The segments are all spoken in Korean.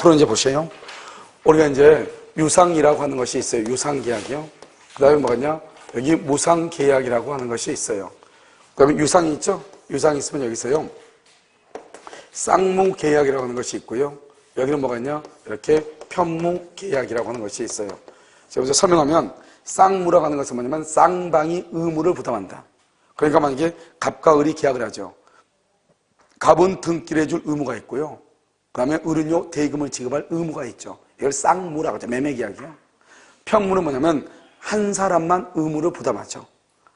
앞으로 이제 보세요. 우리가 이제 유상이라고 하는 것이 있어요. 유상계약이요. 그 다음에 뭐냐? 여기 무상계약이라고 하는 것이 있어요. 그 다음에 유상이 있죠? 유상이 있으면 여기서요. 쌍무계약이라고 하는 것이 있고요. 여기는 뭐가 있냐? 이렇게 편무계약이라고 하는 것이 있어요. 제가 먼저 설명하면 쌍무라고 하는 것은 뭐냐면 쌍방이 의무를 부담한다. 그러니까 만약에 갑과 을이 계약을 하죠. 갑은 등기를 해줄 의무가 있고요. 그 다음에 을은요 대금을 지급할 의무가 있죠. 이걸 쌍무라고 하죠. 매매계약이요. 편무는 뭐냐면 한 사람만 의무를 부담하죠.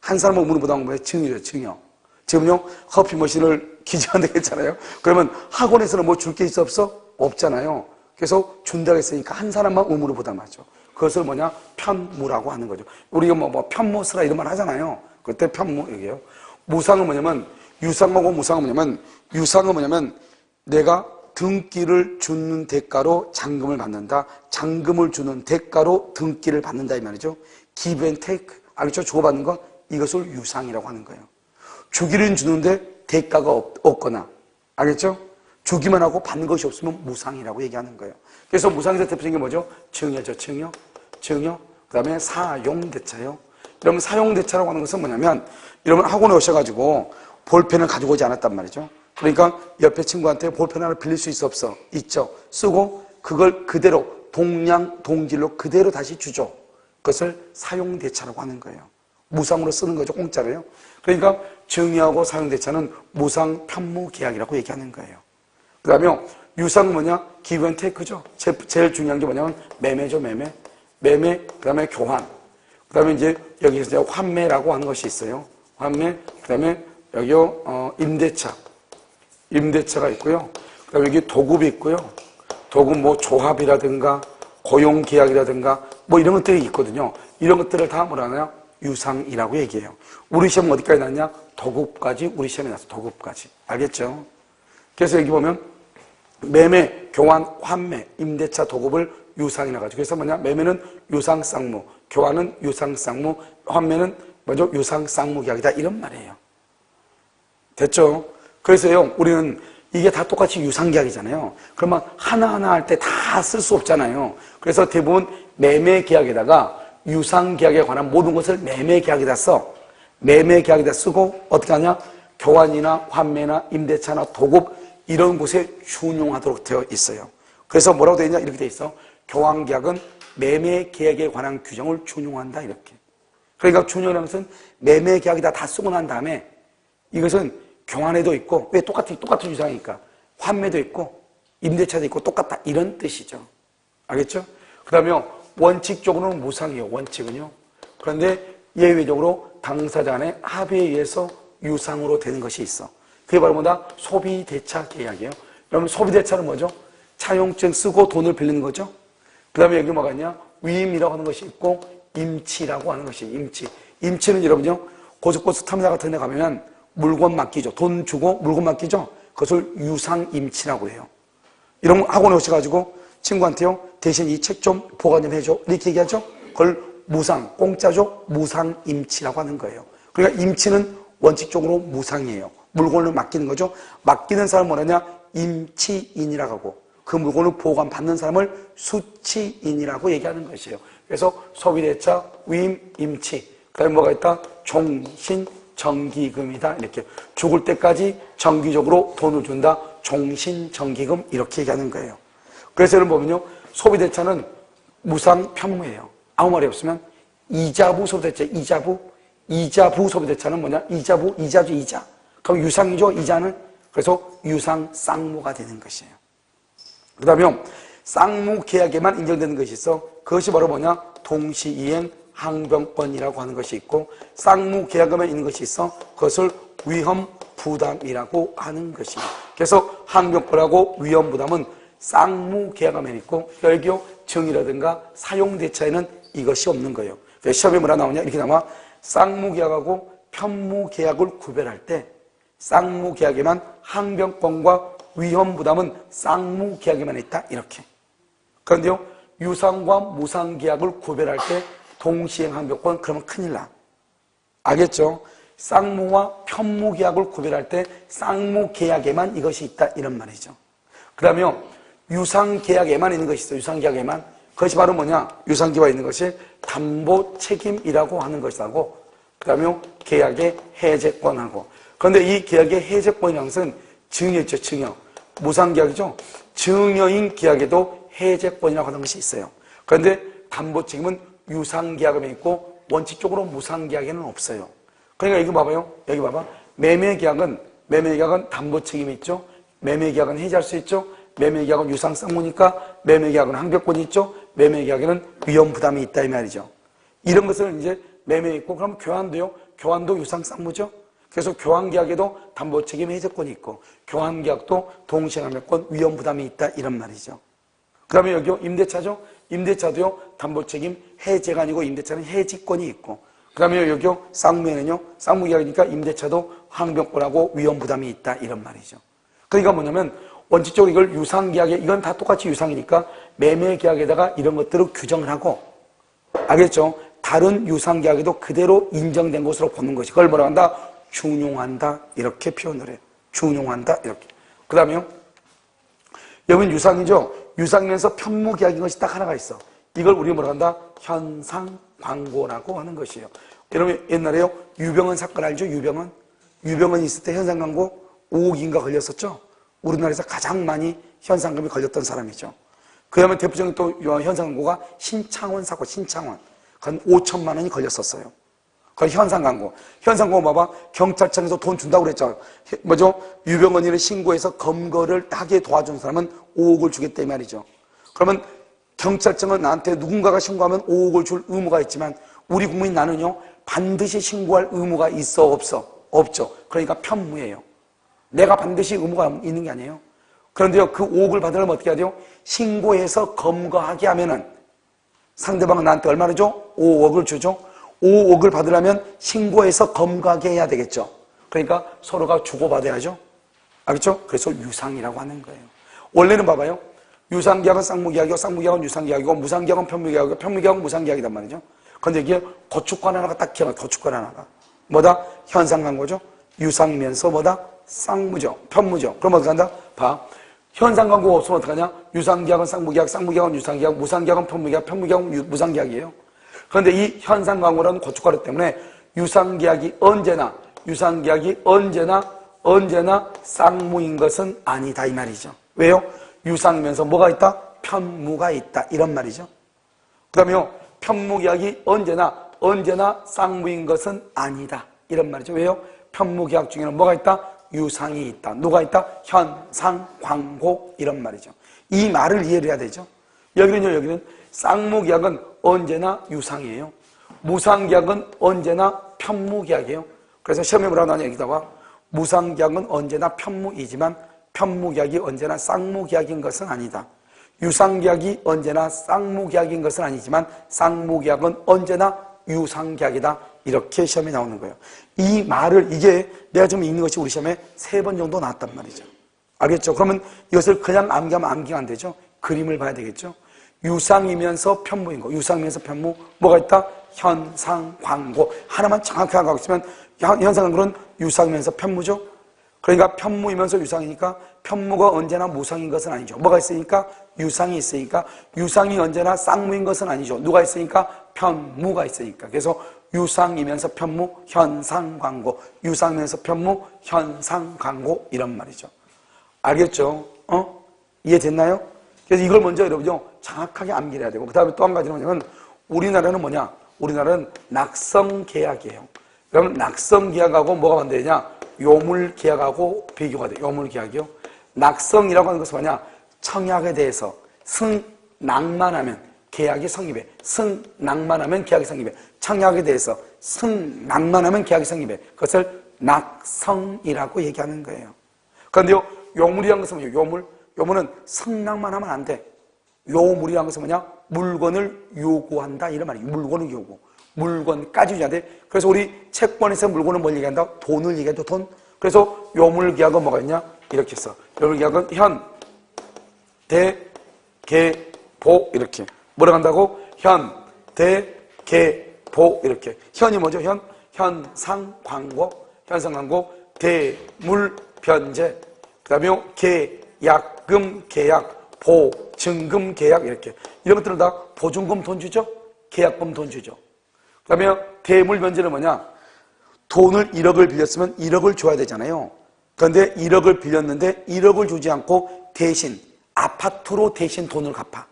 한 사람만 의무를 부담하면 뭐예요? 증여죠. 증여. 지금요 커피 머신을 기증한다 했잖아요. 그러면 학원에서는 뭐 줄 게 있어 없어? 없잖아요. 그래서 준다고 했으니까 한 사람만 의무를 부담하죠. 그것을 뭐냐? 편무라고 하는 거죠. 우리가 뭐 편무스라 이런 말 하잖아요. 그때 편무 얘기예요. 무상은 뭐냐면 유상하고 무상은 뭐냐면 유상은 뭐냐면 내가 등기를 주는 대가로 잔금을 받는다. 잔금을 주는 대가로 등기를 받는다 이 말이죠. give and take. 알겠죠? 주고받는 것 이것을 유상이라고 하는 거예요. 주기는 주는데 대가가 없거나 알겠죠? 주기만 하고 받는 것이 없으면 무상이라고 얘기하는 거예요. 그래서 무상에서 대표적인 게 뭐죠? 증여죠. 증여. 증여. 그 다음에 사용대차요. 여러분 사용대차라고 하는 것은 뭐냐면 여러분 학원에 오셔가지고 볼펜을 가지고 오지 않았단 말이죠. 그러니까 옆에 친구한테 볼펜 하나 빌릴 수 있어 없어? 있죠. 쓰고 그걸 그대로 동량 동질로 그대로 다시 주죠. 그것을 사용대차라고 하는 거예요. 무상으로 쓰는 거죠. 공짜로요. 그러니까 증여하고 사용대차는 무상 편무계약이라고 얘기하는 거예요. 그 다음에 유상은 뭐냐? give and take죠. 제일 중요한 게 뭐냐면 매매죠. 매매. 매매, 그 다음에 교환. 그 다음에 이제 여기서 이제 환매라고 하는 것이 있어요. 환매, 그 다음에 여기요, 임대차. 임대차가 있고요. 그 다음에 여기 도급이 있고요. 도급 뭐 조합이라든가 고용계약이라든가 뭐 이런 것들이 있거든요. 이런 것들을 다 뭐라 하나요? 유상이라고 얘기해요. 우리 시험 어디까지 났냐? 도급까지 우리 시험에 났어. 도급까지. 알겠죠? 그래서 여기 보면 매매, 교환, 환매, 임대차, 도급을 유상이라고 하죠. 그래서 뭐냐? 매매는 유상 쌍무, 교환은 유상 쌍무, 환매는 뭐죠? 유상 쌍무 계약이다. 이런 말이에요. 됐죠? 그래서요, 우리는 이게 다 똑같이 유상 계약이잖아요. 그러면 하나하나 할 때 다 쓸 수 없잖아요. 그래서 대부분 매매 계약에다가 유상 계약에 관한 모든 것을 매매 계약에다 써. 매매 계약에다 쓰고 어떻게 하냐? 교환이나 환매나 임대차나 도급 이런 곳에 준용하도록 되어 있어요. 그래서 뭐라고 되어 있냐? 이렇게 되어 있어. 교환 계약은 매매 계약에 관한 규정을 준용한다 이렇게. 그러니까 준용이라는 것은 매매 계약에다 다 쓰고 난 다음에 이것은 교환에도 있고 왜 똑같은 유상이니까 환매도 있고 임대차도 있고 똑같다 이런 뜻이죠. 알겠죠? 그 다음에 원칙적으로는 무상이에요. 원칙은요. 그런데 예외적으로 당사자 간의 합의에 의해서 유상으로 되는 것이 있어. 그게 바로 뭐다? 소비대차 계약이에요. 여러분 소비대차는 뭐죠? 차용증 쓰고 돈을 빌리는 거죠. 그 다음에 여기 뭐가 있냐? 위임이라고 하는 것이 있고 임치라고 하는 것이 임치. 임치는 여러분요 고속버스 터미널 같은 데 가면 물건 맡기죠. 돈 주고 물건 맡기죠. 그것을 유상임치라고 해요. 이런 학원에 오셔가지고 친구한테요 대신 이 책 좀 보관 좀 해줘 이렇게 얘기하죠. 그걸 무상, 공짜죠. 무상임치라고 하는 거예요. 그러니까 임치는 원칙적으로 무상이에요. 물건을 맡기는 거죠. 맡기는 사람은 뭐냐냐? 임치인이라고 하고 그 물건을 보관받는 사람을 수치인이라고 얘기하는 것이에요. 그래서 소비대차, 위임, 임치 그 다음에 뭐가 있다? 종신, 정기금이다. 이렇게 죽을 때까지 정기적으로 돈을 준다. 종신, 정기금 이렇게 얘기하는 거예요. 그래서 여러분 보면요. 소비대차는 무상 편무예요. 아무 말이 없으면 이자부 소비대차, 이자부 소비대차는 뭐냐? 이자부, 이자죠, 이자. 그럼 유상이죠, 이자는. 그래서 유상 쌍무가 되는 것이에요. 그 다음에 쌍무 계약에만 인정되는 것이 있어. 그것이 바로 뭐냐? 동시이행 항변권이라고 하는 것이 있고 쌍무 계약에만 있는 것이 있어. 그것을 위험 부담이라고 하는 것입니다. 그래서 항변권하고 위험 부담은 쌍무 계약에만 있고 여기요 증이라든가 사용대차에는 이것이 없는 거예요. 시험에 뭐라 나오냐? 이렇게 나와. 쌍무 계약하고 편무 계약을 구별할 때 쌍무 계약에만 항변권과 위험 부담은 쌍무 계약에만 있다. 이렇게. 그런데요 유상과 무상 계약을 구별할 때 동시행 항변권 그러면 큰일 나. 알겠죠? 쌍무와 편무 계약을 구별할 때 쌍무 계약에만 이것이 있다 이런 말이죠. 그 다음에 유상계약에만 있는 것이 있어요. 유상계약에만. 그것이 바로 뭐냐? 유상계약에 있는 것이 담보책임이라고 하는 것이라고. 그 다음에 계약의 해제권하고. 그런데 이 계약의 해제권이라는 것은 증여 있죠, 증여. 무상계약이죠. 증여인 계약에도 해제권이라고 하는 것이 있어요. 그런데 담보책임은 유상계약에 있고 원칙적으로 무상계약에는 없어요. 그러니까 이거 봐봐요. 여기 봐봐. 매매계약은 담보책임이 있죠. 매매계약은 해지할 수 있죠. 매매계약은 유상쌍무니까 매매계약은 항변권이 있죠. 매매계약에는 위험부담이 있다 이 말이죠. 이런 것을 이제 매매 있고 그럼 교환도요. 교환도 유상쌍무죠. 그래서 교환계약에도 담보책임 해제권이 있고 교환계약도 동시행항변권 위험부담이 있다 이런 말이죠. 그 다음에 여기요. 임대차죠. 임대차도요. 담보책임 해제가 아니고 임대차는 해지권이 있고 그 다음에 여기요. 쌍무에는요. 쌍무계약이니까 임대차도 항변권하고 위험부담이 있다 이런 말이죠. 그러니까 뭐냐면 원칙적으로 이걸 유상계약에 이건 다 똑같이 유상이니까 매매계약에다가 이런 것들을 규정을 하고 알겠죠? 다른 유상계약에도 그대로 인정된 것으로 보는 것이 그걸 뭐라고 한다? 준용한다 이렇게 표현을 해요. 준용한다 이렇게. 그 다음에요. 여기는 유상이죠. 유상이면서 편무계약인 것이 딱 하나가 있어. 이걸 우리가 뭐라고 한다? 현상광고라고 하는 것이에요. 여러분 옛날에요. 유병헌 사건 알죠? 유병헌 있을 때 현상광고 5억인가 걸렸었죠? 우리나라에서 가장 많이 현상금이 걸렸던 사람이죠. 그 다음에 대표적인 또 현상광고가 신창원 사건, 신창원. 한 5천만 원이 걸렸었어요. 그건 현상광고. 현상광고 봐봐. 경찰청에서 돈 준다고 그랬죠. 뭐죠? 유병헌이를 신고해서 검거를 하게 도와준 사람은 5억을 주겠다 이 말이죠. 그러면 경찰청은 나한테 누군가가 신고하면 5억을 줄 의무가 있지만 우리 국민 나는요. 반드시 신고할 의무가 있어 없어? 없죠. 그러니까 편무예요. 내가 반드시 의무가 있는 게 아니에요. 그런데요, 그 5억을 받으려면 어떻게 해야 돼요? 신고해서 검거하게 하면은 상대방은 나한테 얼마를 줘? 5억을 주죠. 5억을 받으려면 신고해서 검거하게 해야 되겠죠. 그러니까 서로가 주고받아야죠. 알겠죠? 그래서 유상이라고 하는 거예요. 원래는 봐봐요. 유상계약은 쌍무계약이고 쌍무계약은 유상계약이고 무상계약은 편무계약이고 편무계약은 무상계약이란 말이죠. 그런데 이게 거축권 하나가 딱 기억나. 거축권 하나가. 뭐다? 현상광고죠. 유상이면서 뭐다? 쌍무죠. 편무죠. 그럼 어떻게 한다? 봐. 현상광고가 없으면 어떡하냐? 유상계약은 쌍무계약, 쌍무계약은 유상계약, 무상계약은 편무계약, 편무계약은 무상계약이에요. 그런데 이 현상광고라는 고춧가루 때문에 유상계약이 언제나 쌍무인 것은 아니다 이 말이죠. 왜요? 유상이면서 뭐가 있다? 편무가 있다 이런 말이죠. 그 다음에요. 편무계약이 언제나 쌍무인 것은 아니다 이런 말이죠. 왜요? 편무계약 중에는 뭐가 있다? 유상이 있다. 누가 있다? 현상광고 이런 말이죠. 이 말을 이해를 해야 되죠. 여기는 쌍무계약은 언제나 유상이에요. 무상계약은 언제나 편무계약이에요. 그래서 시험에 뭐라고 나오냐 여기다가 무상계약은 언제나 편무이지만 편무계약이 언제나 쌍무계약인 것은 아니다. 유상계약이 언제나 쌍무계약인 것은 아니지만 쌍무계약은 언제나 유상계약이다. 이렇게 시험에 나오는 거예요. 이 말을 이게 내가 지금 읽는 것이 우리 시험에 3번 정도 나왔단 말이죠. 알겠죠? 그러면 이것을 그냥 암기하면 암기가 안 되죠. 그림을 봐야 되겠죠. 유상이면서 편무인 거. 유상이면서 편무. 뭐가 있다? 현상광고. 하나만 정확히 하고 있으면 현상광고는 유상이면서 편무죠. 그러니까 편무이면서 유상이니까 편무가 언제나 무상인 것은 아니죠. 뭐가 있으니까? 유상이 있으니까. 유상이 언제나 쌍무인 것은 아니죠. 누가 있으니까? 편무가 있으니까. 그래서 유상이면서 편무, 현상광고. 유상이면서 편무, 현상광고 이런 말이죠. 알겠죠? 이해됐나요? 그래서 이걸 먼저 여러분요 정확하게 암기를 해야 되고 그 다음에 또 한 가지는 뭐냐면 우리나라는 뭐냐? 우리나라는 낙성계약이에요. 그러면 낙성계약하고 뭐가 반대냐? 요물계약하고 비교가 돼요. 요물계약이요. 낙성이라고 하는 것은 뭐냐? 청약에 대해서 승낙만하면 계약이 성립해. 승낙만하면 계약이 성립해. 청약에 대해서 승낙만하면 계약이 성립해. 그것을 낙성이라고 얘기하는 거예요. 그런데요 요물이라는 것은 뭐예요? 요물은 승낙만 하면 안 돼. 요물이라는 것은 뭐냐? 물건을 요구한다 이런 말이에요. 물건을 요구. 물건까지 줘야 돼. 그래서 우리 채권에서 물건을 뭘 얘기한다? 돈을 얘기한다. 돈. 그래서 요물계약은 뭐가 있냐? 이렇게 써. 요물계약은 현, 대, 계, 보 이렇게. 뭐라고 한다고? 현, 대, 계, 보 이렇게. 현이 뭐죠? 현상광고, 대, 물, 변제. 그 다음에 계약금, 계약, 보증금 계약 이렇게. 이런 것들은 다 보증금 돈 주죠? 계약금 돈 주죠. 그 다음에 대물 변제는 뭐냐? 돈을 1억을 빌렸으면 1억을 줘야 되잖아요. 그런데 1억을 빌렸는데 1억을 주지 않고 대신 아파트로 대신 돈을 갚아.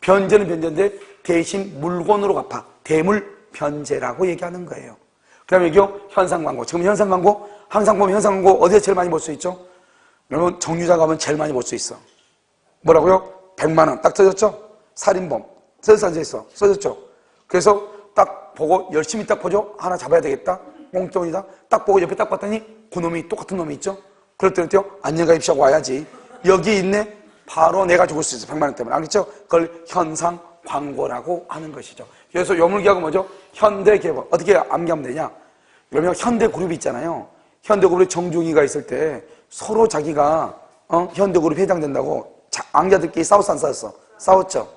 변제는 변제인데 대신 물건으로 갚아. 대물 변제라고 얘기하는 거예요. 그 다음에 여기요, 현상광고. 지금 현상광고, 항상 보면 현상광고 어디에 제일 많이 볼 수 있죠? 여러분, 정유자 가면 제일 많이 볼 수 있어. 뭐라고요? 100만 원. 딱 써졌죠? 살인범. 써져 앉아있어. 써졌죠? 그래서 딱 보고 열심히 딱 보죠? 하나 잡아야 되겠다. 몽뚱이다. 딱 보고 옆에 딱 봤더니 그놈이 똑같은 놈이 있죠? 그럴 때는 안녕가입시하고 와야지. 여기 있네? 바로 내가 죽을 수 있어. 100만 원 때문에. 알겠죠? 그걸 현상광고라고 하는 것이죠. 그래서 요물계약은 뭐죠? 현대개발. 어떻게 암기하면 되냐? 그러면 현대그룹이 있잖아요. 현대그룹에 정중희가 있을 때 서로 자기가 현대그룹 회장 된다고 앙자들끼리 싸웠어 안 싸웠어? 싸웠죠.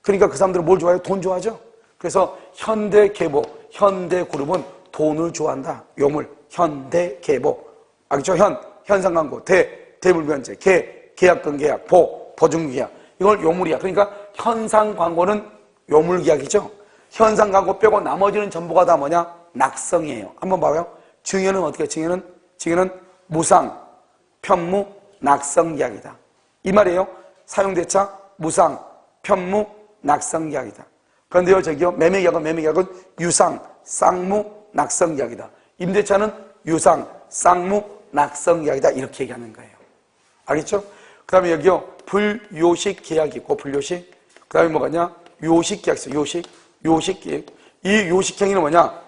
그러니까 그 사람들은 뭘 좋아해요? 돈 좋아하죠. 그래서 현대개보, 현대그룹은 돈을 좋아한다. 요물, 현대개보. 알겠죠? 현상광고, 대물변제, 계약금 계약, 보증계약. 이걸 요물이야. 그러니까 현상광고는 요물계약이죠. 현상광고 빼고 나머지는 전부가 다 뭐냐? 낙성이에요. 한번 봐요. 증여는 어떻게 해요? 증여는 무상, 편무, 낙성계약이다. 이 말이에요. 사용대차, 무상, 편무, 낙성계약이다. 그런데요, 저기요, 매매계약은 유상, 쌍무, 낙성계약이다. 임대차는 유상, 쌍무, 낙성계약이다. 이렇게 얘기하는 거예요. 알겠죠? 그 다음에 여기요, 불요식 계약이 있고, 불요식. 그 다음에 뭐가냐? 요식계약 있어요. 요식계약. 이 요식행위는 뭐냐?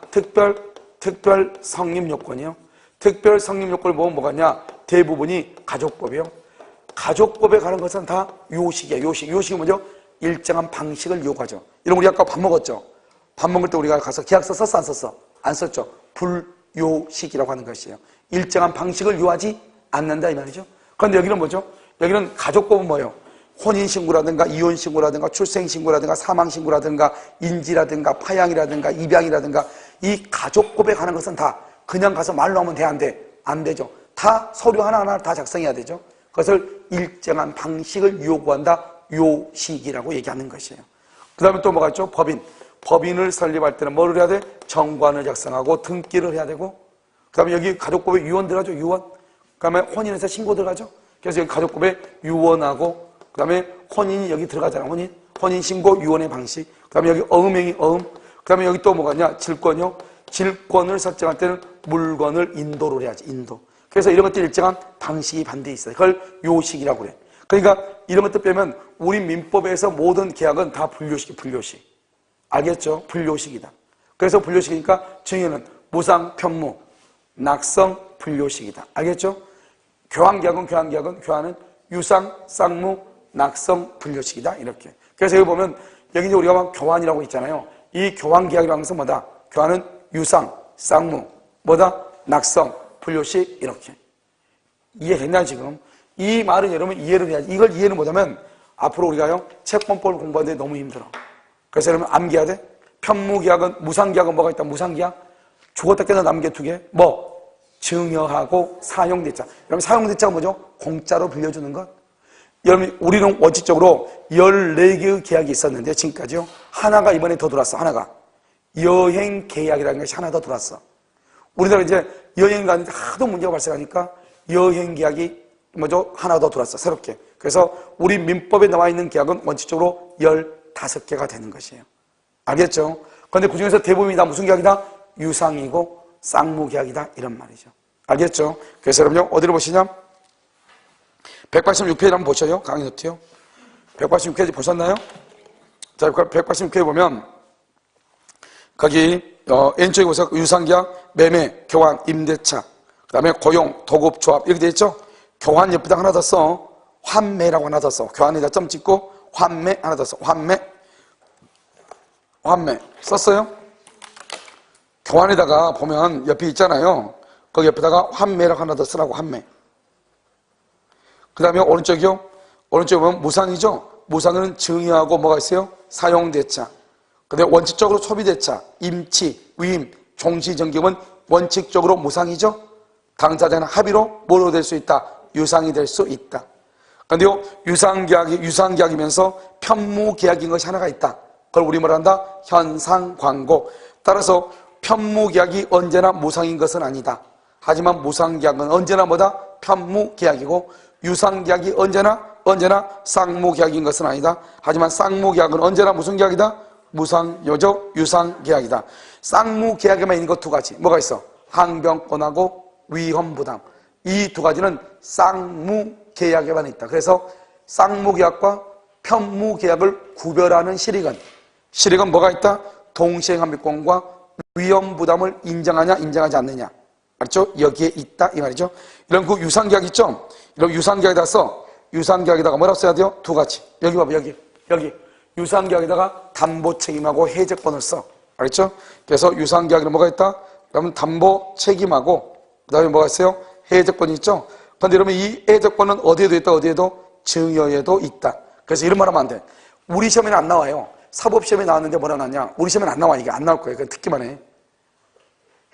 특별 성립 요건이요. 특별 성립 요건을 보면 뭐가냐? 대부분이 가족법이요. 가족법에 관한 것은 다 요식이에요. 요식이 뭐죠? 일정한 방식을 요구하죠. 이런 우리 아까 밥 먹었죠? 밥 먹을 때 우리가 가서 계약서 썼어 안 썼어? 안 썼죠. 불요식이라고 하는 것이에요. 일정한 방식을 요하지 않는다 이 말이죠. 그런데 여기는 뭐죠? 여기는 가족법은 뭐예요? 혼인신고라든가 이혼신고라든가 출생신고라든가 사망신고라든가 인지라든가 파양이라든가 입양이라든가 이 가족법에 관한 것은 다 그냥 가서 말로 하면 돼 안 돼? 안 되죠. 다 서류 하나하나 다 작성해야 되죠. 그것을 일정한 방식을 요구한다. 요식이라고 얘기하는 것이에요. 그 다음에 또 뭐가 있죠? 법인을 설립할 때는 뭐를 해야 돼? 정관을 작성하고 등기를 해야 되고 그 다음에 여기 가족법에 유언 들어가죠. 유언. 그 다음에 혼인해서 신고 들어가죠. 그래서 여기 가족법에 유언하고 그 다음에 혼인이 여기 들어가잖아. 혼인신고 유언의 방식. 그 다음에 여기 어음행위 어음. 그 다음에 여기 또 뭐가냐? 질권이요. 질권을 설정할 때는 물건을 인도를 해야지. 인도. 그래서 이런 것들 일정한 방식이 반드시 있어요. 그걸 요식이라고 그래. 그러니까 이런 것들 빼면 우리 민법에서 모든 계약은 다 불요식. 알겠죠? 불요식이다. 그래서 불요식이니까 증여는 무상, 편무, 낙성, 불요식이다. 알겠죠? 교환은 유상, 쌍무, 낙성, 불요식이다. 이렇게. 그래서 여기 보면 여기 이제 우리가 막 교환이라고 있잖아요. 이 교환계약이라는 것은 뭐다? 교환은 유상, 쌍무, 뭐다? 낙성, 불요식 이렇게. 이해했나 지금? 이 말은 여러분 이해를 해야지. 이걸 이해를 못하면 앞으로 우리가요 채권법을 공부하는데 너무 힘들어. 그래서 여러분 암기해야 돼. 편무계약은 무상계약은 뭐가 있다? 무상계약 죽었다 깨나 남은 게 두 개. 뭐? 증여하고 사용대차. 여러분 사용대차가 뭐죠? 공짜로 빌려주는 것. 여러분 우리는 원칙적으로 14개의 계약이 있었는데 지금까지요. 하나가 이번에 더 들어왔어. 하나가 여행계약이라는 것이 하나 더 들어왔어. 우리나라 이제 여행 가는데 하도 문제가 발생하니까 여행계약이 뭐죠? 하나 더 들어왔어. 새롭게. 그래서 우리 민법에 나와 있는 계약은 원칙적으로 15개가 되는 것이에요. 알겠죠? 그런데 그중에서 대부분이 다 무슨 계약이다? 유상이고 쌍무계약이다. 이런 말이죠. 알겠죠? 그래서 여러분요 어디를 보시냐? 186페이지 한번 보셔요. 강의 노트요. 186페이지 보셨나요? 자, 186페이지 보면 거기 왼쪽에 보세요. 유상계약, 매매, 교환, 임대차, 그 다음에 고용, 도급, 조합 이렇게 돼 있죠? 교환 옆에다 하나 더 써. 환매라고 하나 더 써. 교환에다 점 찍고 환매 하나 더 써. 환매 썼어요? 교환에다가 보면 옆에 있잖아요. 거기 옆에다가 환매라고 하나 더 쓰라고. 환매. 그 다음에 오른쪽이요. 오른쪽에 보면 무상이죠. 무상은 증여하고 뭐가 있어요? 사용대차. 그 다음에 원칙적으로 소비대차, 임치, 위임, 종시정기금은 원칙적으로 무상이죠. 당사자는 합의로 뭐로 될 수 있다? 유상이 될 수 있다. 그 그런데요, 유상계약이면서 편무계약인 것이 하나가 있다. 그걸 우리 뭐라 한다? 현상광고. 따라서 편무계약이 언제나 무상인 것은 아니다. 하지만 무상계약은 언제나 뭐다? 편무계약이고, 유상계약이 언제나 쌍무계약인 것은 아니다. 하지만 쌍무계약은 언제나 무슨 계약이다? 유상계약이다. 쌍무계약에만 있는 것 두 가지. 뭐가 있어? 항변권하고 위험부담. 이 두 가지는 쌍무계약에만 있다. 그래서 쌍무계약과 편무계약을 구별하는 실익은 뭐가 있다? 동시행항변권과 위험부담을 인정하냐 인정하지 않느냐. 알죠? 여기에 있다 이 말이죠. 이런 그 유상계약 있죠? 이런 유상계약에다 써. 유상계약에다가 뭐라고 써야 돼요? 두 가지. 여기 봐봐, 여기. 유상계약에다가 담보책임하고 해제권을 써. 알겠죠? 그래서 유상계약에는 뭐가 있다? 그러면 담보책임하고 그 다음에 뭐가 있어요? 해제권이 있죠? 그런데 여러분 이 해제권은 어디에도 있다? 어디에도? 증여에도 있다. 그래서 이런 말 하면 안 돼. 우리 시험에는 안 나와요. 사법시험에 나왔는데 뭐라 나왔냐? 우리 시험에는 안 나와. 이게 안 나올 거예요. 그냥 듣기만 해.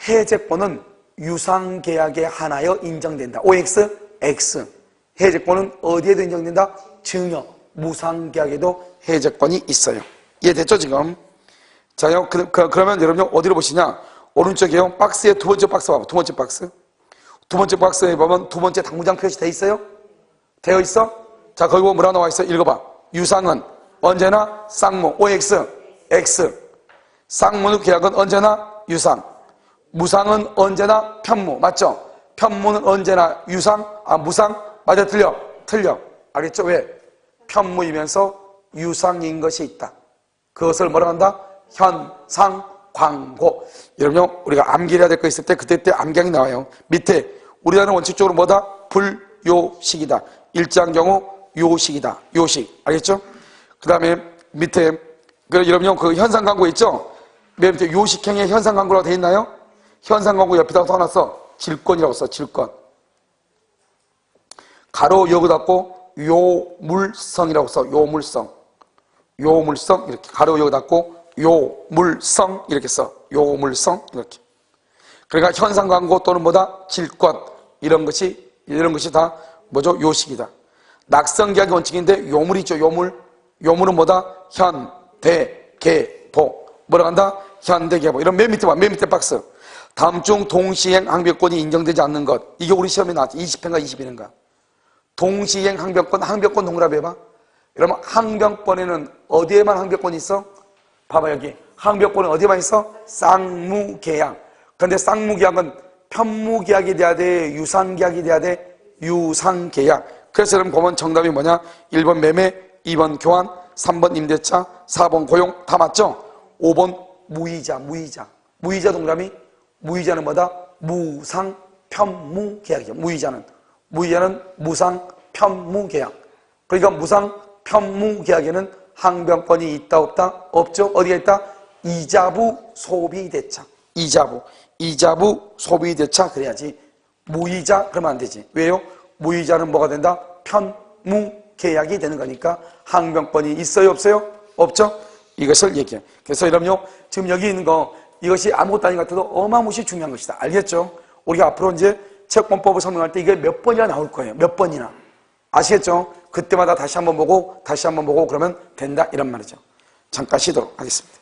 해제권은 유상계약에 한하여 인정된다. OX, X. 해제권은 어디에도 인정된다? 증여, 무상계약에도 해제권이 있어요. 이해됐죠 지금? 자요. 그러면 여러분 어디로 보시냐? 오른쪽에요. 박스에 두 번째 박스 봐봐. 두 번째 박스. 두 번째 박스에 보면 두 번째 당구장 표시 돼 있어요? 되어 있어? 자, 거기 보면 뭐라 나와 있어? 읽어봐. 유상은 언제나 쌍무, OX, X. 쌍무 계약은 언제나 유상. 무상은 언제나 편무. 맞죠? 편무는 언제나 무상? 맞아, 틀려. 알겠죠? 왜? 편무이면서 유상인 것이 있다. 그것을 뭐라 한다? 현상광고. 여러분, 우리가 암기해야 될 거 있을 때 그때 암기량이 나와요. 밑에 우리나라는 원칙적으로 뭐다? 불요식이다. 일자한 경우 요식이다. 요식. 알겠죠? 그 다음에 밑에 여러분 그 현상광고 있죠? 맨 밑에 요식행위에 현상광고라고 되어 있나요? 현상광고 옆에다가 써놨어. 질권이라고 써. 질권. 가로 여기 닫고 요물성이라고 써. 요물성 이렇게 가로 여기 닫고 요물성 이렇게 써. 요물성 이렇게. 그러니까 현상광고 또는 뭐다? 질권 이런 것이 다 뭐죠? 요식이다. 낙성계약의 원칙인데 요물이 있죠. 요물은 뭐다? 현대계보. 뭐라고 한다? 현대계보. 이런 맨 밑에 봐. 맨 밑에 박스. 다음 중 동시행 항변권이 인정되지 않는 것. 이게 우리 시험에 나왔지. 20회인가 21회인가. 동시행 항변권 동그라미 해봐. 여러분 항변권에는 어디에만 항변권이 있어? 봐봐 여기. 항변권은 어디에만 있어? 쌍무계약. 그런데 쌍무계약은 편무계약이 돼야 돼? 유상계약이 돼야 돼? 유상계약. 그래서 여러분 보면 정답이 뭐냐? 1번 매매, 2번 교환, 3번 임대차, 4번 고용. 다 맞죠? 5번 무이자. 무이자 동그라미. 무이자는 뭐다? 무상 편무계약이죠. 무이자는 무상 편무계약. 그러니까 무상 편무계약에는 항변권이 있다 없다? 없죠. 어디가 있다? 이자부 소비대차. 이자부 소비대차 그래야지. 무이자 그러면 안 되지. 왜요? 무이자는 뭐가 된다? 편무계약이 되는 거니까 항변권이 있어요 없어요? 없죠. 이것을 얘기해요. 그래서 여러분요 지금 여기 있는 거 이것이 아무것도 아닌 것 같아도 어마무시 중요한 것이다. 알겠죠? 우리가 앞으로 이제 채권법을 설명할 때 이게 몇 번이나 나올 거예요. 몇 번이나. 아시겠죠? 그때마다 다시 한번 보고 그러면 된다 이런 말이죠. 잠깐 쉬도록 하겠습니다.